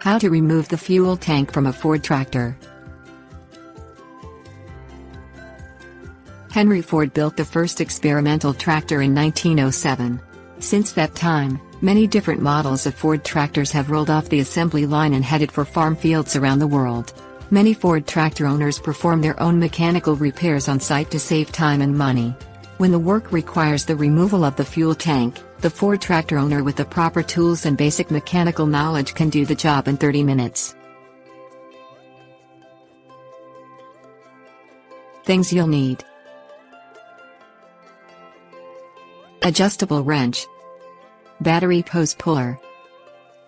How to remove the fuel tank from a Ford tractor. Henry Ford built the first experimental tractor in 1907. Since that time, many different models of Ford tractors have rolled off the assembly line and headed for farm fields around the world. Many Ford tractor owners perform their own mechanical repairs on site to save time and money. When the work requires the removal of the fuel tank, the Ford tractor owner with the proper tools and basic mechanical knowledge can do the job in 30 minutes. Things you'll need: adjustable wrench, battery post puller,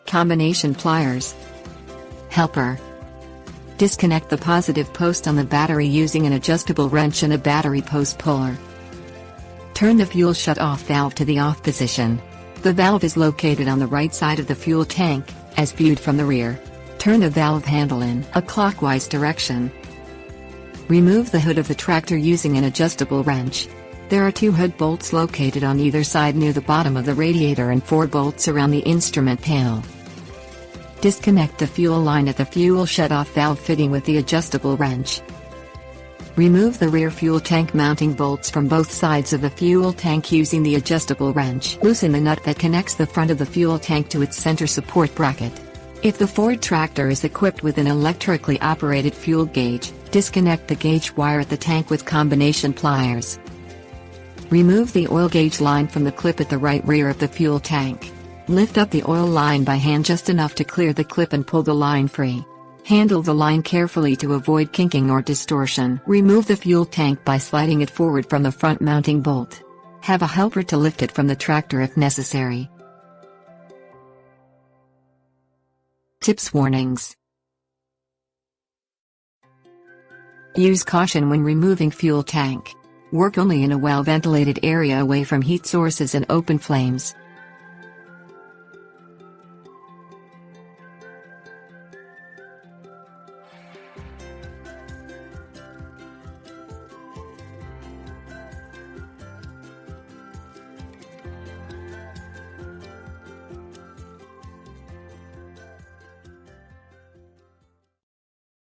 combination pliers, helper. Disconnect the positive post on the battery using an adjustable wrench and a battery post puller. Turn the fuel shut-off valve to the off position. The valve is located on the right side of the fuel tank, as viewed from the rear. Turn the valve handle in a clockwise direction. Remove the hood of the tractor using an adjustable wrench. There are 2 hood bolts located on either side near the bottom of the radiator and 4 bolts around the instrument panel. Disconnect the fuel line at the fuel shut-off valve fitting with the adjustable wrench. Remove the rear fuel tank mounting bolts from both sides of the fuel tank using the adjustable wrench. Loosen the nut that connects the front of the fuel tank to its center support bracket. If the Ford tractor is equipped with an electrically operated fuel gauge, disconnect the gauge wire at the tank with combination pliers. Remove the oil gauge line from the clip at the right rear of the fuel tank. Lift up the oil line by hand just enough to clear the clip and pull the line free. Handle the line carefully to avoid kinking or distortion. Remove the fuel tank by sliding it forward from the front mounting bolt. Have a helper to lift it from the tractor if necessary. Tips: warnings. Use caution when removing fuel tank. Work only in a well-ventilated area away from heat sources and open flames.